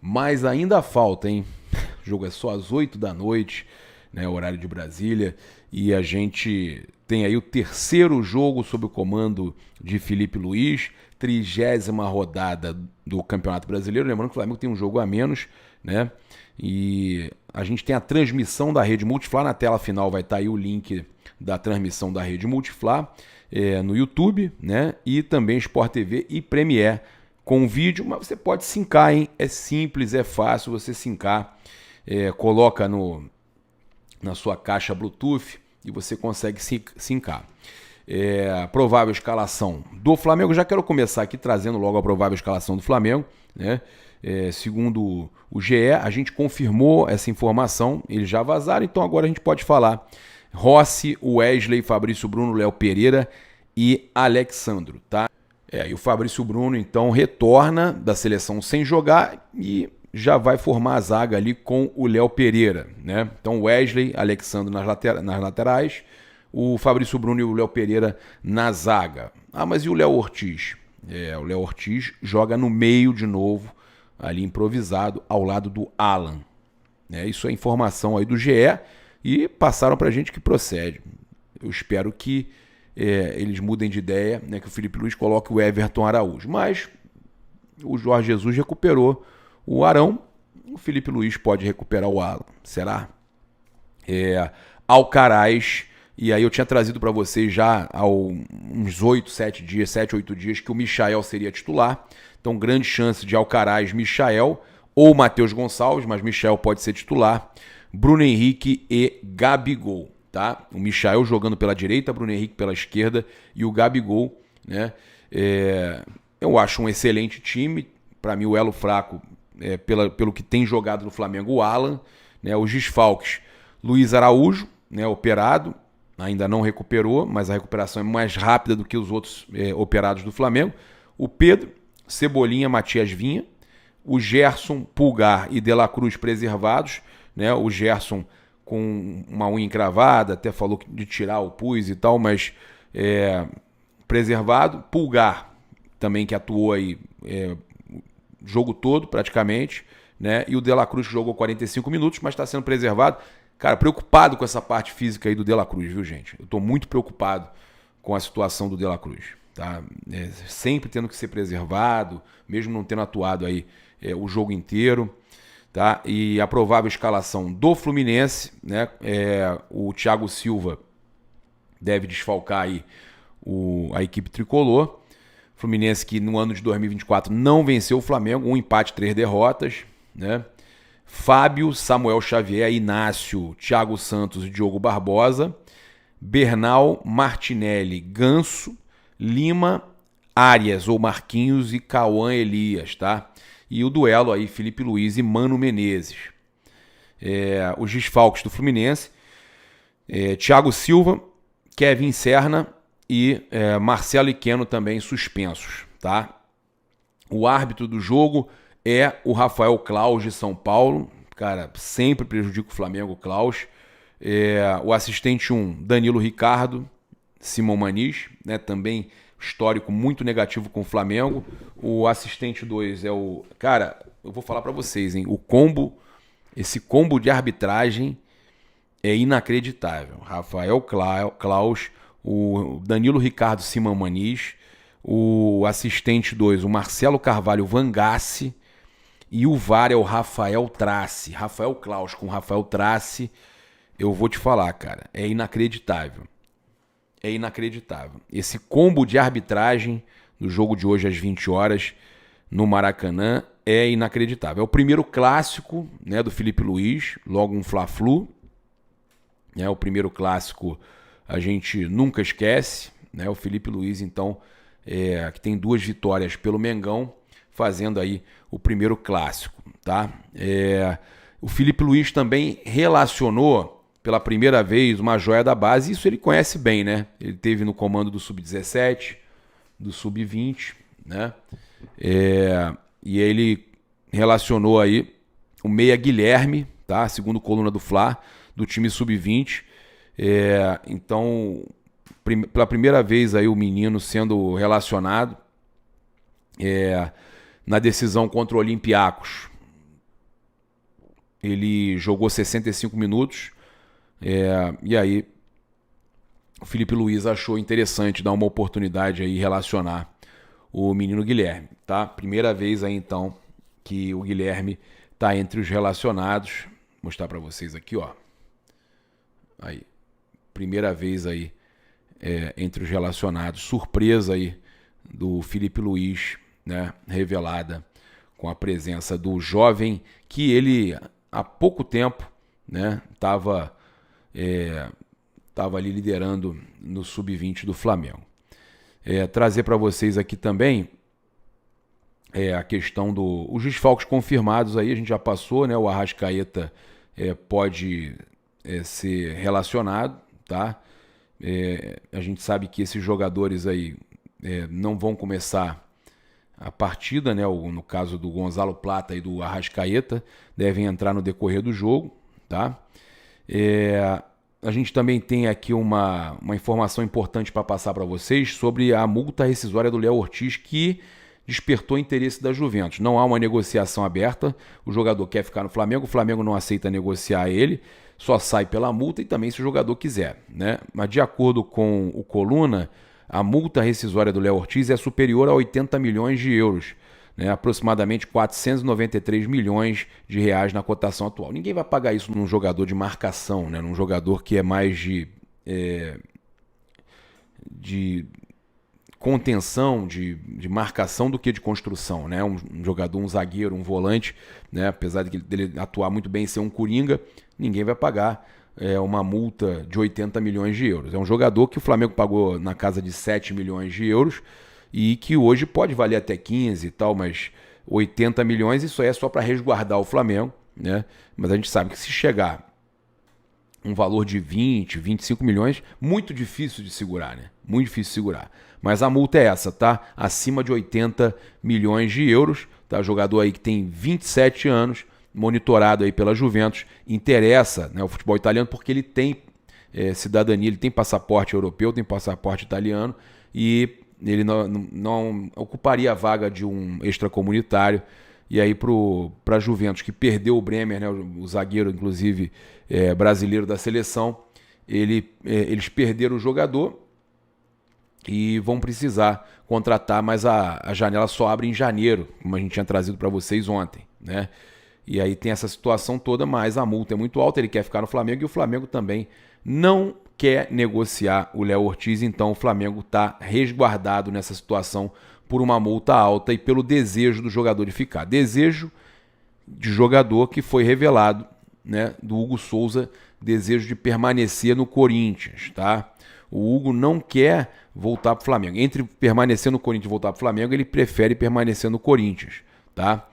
Mas ainda falta, hein? O jogo é só às 8 da noite, né? Horário de Brasília. E a gente tem aí o terceiro jogo sob o comando de Felipe Luiz, 30ª rodada do Campeonato Brasileiro. Lembrando que o Flamengo tem um jogo a menos, né? E a gente tem a transmissão da Rede Multiflá. Na tela final vai estar aí o link da transmissão da Rede Multiflá no YouTube, né? E também Sport TV e Premiere com vídeo, mas você pode sincar, hein? É simples, é fácil você sincar. Coloca na sua caixa Bluetooth e você consegue sincar. A provável escalação do Flamengo. Já quero começar aqui trazendo logo a provável escalação do Flamengo, né? Segundo o GE, a gente confirmou essa informação, eles já vazaram, então agora a gente pode falar. Rossi, Wesley, Fabrício Bruno, Léo Pereira e Alexandro, tá? E o Fabrício Bruno, então, retorna da seleção sem jogar e já vai formar a zaga ali com o Léo Pereira, né? Então, Wesley, Alexandro nas laterais, o Fabrício Bruno e o Léo Pereira na zaga. Ah, mas e o Léo Ortiz? O Léo Ortiz joga no meio de novo, ali improvisado, ao lado do Alan. Isso é informação aí do GE e passaram pra gente que procede. Eu espero que eles mudem de ideia, né, que o Felipe Luiz coloque o Everton Araújo. Mas o Jorge Jesus recuperou o Arão, o Felipe Luiz pode recuperar o Alan. Será? Alcaraz, e aí eu tinha trazido para vocês já há uns 7, 8 dias, que o Michael seria titular. Então, grande chance de Alcaraz, Michael ou Matheus Gonçalves, mas Michael pode ser titular. Bruno Henrique e Gabigol. Tá? O Michael jogando pela direita, Bruno Henrique pela esquerda e o Gabigol, né? Eu acho um excelente time. Para mim, o elo fraco, pelo que tem jogado no Flamengo, o Alan, né? Os desfalques, Luiz Araújo, né? Operado, ainda não recuperou, mas a recuperação é mais rápida do que os outros operados do Flamengo. O Pedro, Cebolinha, Matias Vinha, o Gerson, Pulgar e De La Cruz preservados, né? O Gerson com uma unha encravada, até falou de tirar o pus e tal, mas preservado. Pulgar também, que atuou aí jogo todo praticamente, né? E o De La Cruz, que jogou 45 minutos, mas está sendo preservado. Cara, preocupado com essa parte física aí do De La Cruz, viu, gente? Eu estou muito preocupado com a situação do De La Cruz, tá? Sempre tendo que ser preservado, mesmo não tendo atuado aí o jogo inteiro. Tá? E a provável escalação do Fluminense, né? O Thiago Silva deve desfalcar aí a equipe tricolor. Fluminense que no ano de 2024 não venceu o Flamengo, um empate, 3 derrotas, né? Fábio, Samuel Xavier, Inácio, Thiago Santos e Diogo Barbosa, Bernal, Martinelli, Ganso, Lima, Arias ou Marquinhos e Cauã Elias, tá? E o duelo aí, Felipe Luiz e Mano Menezes. Os desfalques do Fluminense, Thiago Silva, Kevin Serna e Marcelo Iqueno também suspensos, tá? O árbitro do jogo é o Rafael Claus de São Paulo. Cara, sempre prejudica o Flamengo, Claus. O assistente 1, Danilo Ricardo, Simão Maniz, né? Também histórico muito negativo com o Flamengo. O assistente 2 é o... Cara, eu vou falar pra vocês, hein? Esse combo de arbitragem é inacreditável. Rafael Claus, o Danilo Ricardo Simão Maniz, o assistente 2, o Marcelo Carvalho Vangassi, e o VAR é o Rafael Trace. Rafael Claus com Rafael Trace, eu vou te falar, cara, é inacreditável. É inacreditável. Esse combo de arbitragem no jogo de hoje às 20 horas no Maracanã é inacreditável. É o primeiro clássico, né, do Felipe Luiz, logo um Fla-Flu. O primeiro clássico a gente nunca esquece, né? O Felipe Luiz, então, que tem 2 vitórias pelo Mengão, fazendo aí o primeiro clássico, tá? O Felipe Luiz também relacionou pela primeira vez uma joia da base, isso ele conhece bem, né? Ele teve no comando do Sub-17, do Sub-20, né? E ele relacionou aí o meia Guilherme, tá? Segundo coluna do Fla, do time Sub-20. Então, pela primeira vez aí o menino sendo relacionado na decisão contra o Olympiacos. ele jogou 65 minutos, e aí o Felipe Luiz achou interessante dar uma oportunidade aí relacionar o menino Guilherme, tá? Primeira vez aí então que o Guilherme tá entre os relacionados. Vou mostrar para vocês aqui, ó. Aí, primeira vez aí entre os relacionados, surpresa aí do Felipe Luiz, né, revelada com a presença do jovem que ele há pouco tempo, né, estava ali liderando no sub-20 do Flamengo. Trazer para vocês aqui também a questão os desfalques confirmados aí, a gente já passou, né, o Arrascaeta pode ser relacionado, tá? A gente sabe que esses jogadores aí não vão começar a partida, né? No caso do Gonzalo Plata e do Arrascaeta, devem entrar no decorrer do jogo, tá? A gente também tem aqui uma informação importante para passar para vocês sobre a multa rescisória do Léo Ortiz, que despertou interesse da Juventus. Não há uma negociação aberta, o jogador quer ficar no Flamengo, o Flamengo não aceita negociar ele, só sai pela multa e também se o jogador quiser, né? Mas de acordo com o Coluna, a multa rescisória do Léo Ortiz é superior a 80 milhões de euros, né? Aproximadamente 493 milhões de reais na cotação atual. Ninguém vai pagar isso num jogador de marcação, né? Num jogador que é mais de contenção, de marcação do que de construção, né? Um jogador, um zagueiro, um volante, né? Apesar dele atuar muito bem e ser um coringa, ninguém vai pagar uma multa de 80 milhões de euros. É um jogador que o Flamengo pagou na casa de 7 milhões de euros e que hoje pode valer até 15 e tal, mas 80 milhões isso aí é só para resguardar o Flamengo, né? Mas a gente sabe que se chegar um valor de 20, 25 milhões, muito difícil de segurar, né? Muito difícil de segurar. Mas a multa é essa, tá? Acima de 80 milhões de euros, tá? Jogador aí que tem 27 anos, monitorado aí pela Juventus, interessa, né, o futebol italiano porque ele tem cidadania, ele tem passaporte europeu, tem passaporte italiano e ele não ocuparia a vaga de um extracomunitário. E aí para a Juventus, que perdeu o Bremer, né, o zagueiro inclusive brasileiro da seleção, eles perderam o jogador e vão precisar contratar, mas a janela só abre em janeiro, como a gente tinha trazido para vocês ontem, né? E aí tem essa situação toda, mas a multa é muito alta, ele quer ficar no Flamengo e o Flamengo também não quer negociar o Léo Ortiz, então o Flamengo está resguardado nessa situação por uma multa alta e pelo desejo do jogador de ficar. Desejo de jogador que foi revelado, né, do Hugo Souza, desejo de permanecer no Corinthians, tá? O Hugo não quer voltar para o Flamengo. Entre permanecer no Corinthians e voltar para o Flamengo, ele prefere permanecer no Corinthians, tá?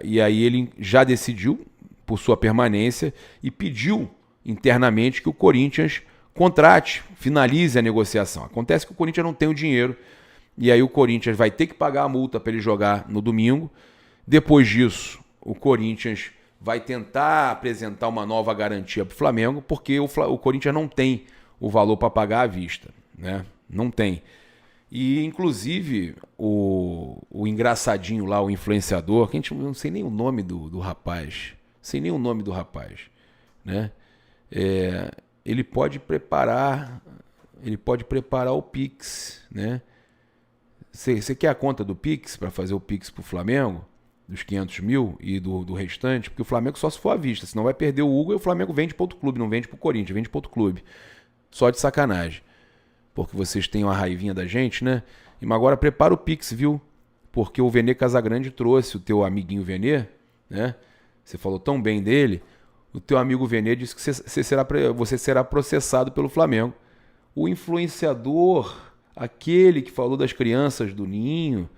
E aí ele já decidiu por sua permanência e pediu internamente que o Corinthians contrate, finalize a negociação. Acontece que o Corinthians não tem o dinheiro e aí o Corinthians vai ter que pagar a multa para ele jogar no domingo. Depois disso, o Corinthians vai tentar apresentar uma nova garantia para o Flamengo, porque o Corinthians não tem o valor para pagar à vista, né? Não tem. E, inclusive, o engraçadinho lá, o influenciador, que a gente não sei nem o nome do rapaz, sei nem o nome do rapaz, né? Ele pode preparar o Pix, né? Você quer a conta do Pix para fazer o Pix pro Flamengo? Dos 500 mil e do restante? Porque o Flamengo só se for à vista, senão vai perder o Hugo e o Flamengo vende para outro clube, não vende pro Corinthians, vende para outro clube. Só de sacanagem. Porque vocês têm uma raivinha da gente, né? Mas agora prepara o Pix, viu? Porque o Vene Casagrande trouxe o teu amiguinho Vene, né? Você falou tão bem dele. O teu amigo Vene disse que você será processado pelo Flamengo. O influenciador, aquele que falou das crianças do Ninho,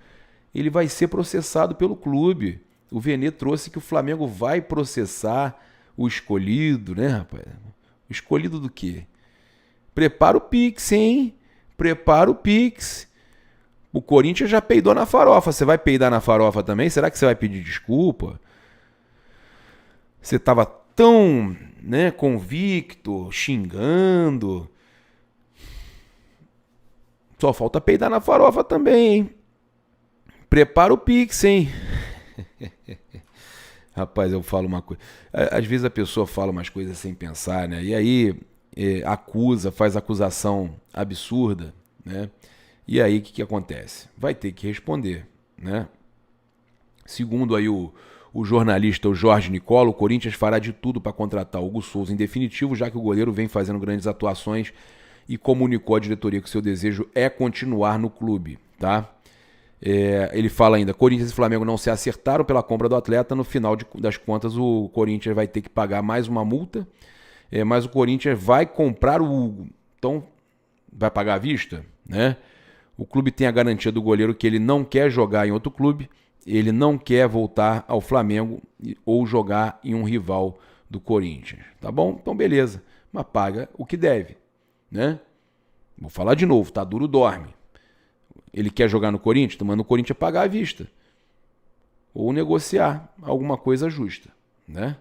ele vai ser processado pelo clube. O Vene trouxe que o Flamengo vai processar o escolhido, né, rapaz? O escolhido do quê? Prepara o Pix, hein? Prepara o Pix. O Corinthians já peidou na farofa. Você vai peidar na farofa também? Será que você vai pedir desculpa? Você estava tão, né, convicto, xingando. Só falta peidar na farofa também, hein? Prepara o Pix, hein? Rapaz, eu falo uma coisa. Às vezes a pessoa fala umas coisas sem pensar, né? E aí acusa, faz acusação absurda, né? E aí o que acontece? Vai ter que responder, né? Segundo aí o jornalista o Jorge Nicola, o Corinthians fará de tudo para contratar o Hugo Souza em definitivo, já que o goleiro vem fazendo grandes atuações e comunicou à diretoria que seu desejo é continuar no clube, tá? Ele fala ainda, Corinthians e Flamengo não se acertaram pela compra do atleta, no final das contas o Corinthians vai ter que pagar mais uma multa, mas o Corinthians vai comprar o Hugo, então vai pagar à vista, né? O clube tem a garantia do goleiro que ele não quer jogar em outro clube, ele não quer voltar ao Flamengo ou jogar em um rival do Corinthians, tá bom? Então beleza, mas paga o que deve, né? Vou falar de novo, tá duro dorme. Ele quer jogar no Corinthians, manda o Corinthians pagar à vista. Ou negociar alguma coisa justa, né?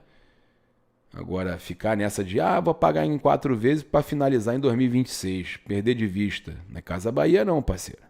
Agora, ficar nessa de, vou pagar em 4 vezes para finalizar em 2026. Perder de vista. Não é Casa Bahia não, parceiro.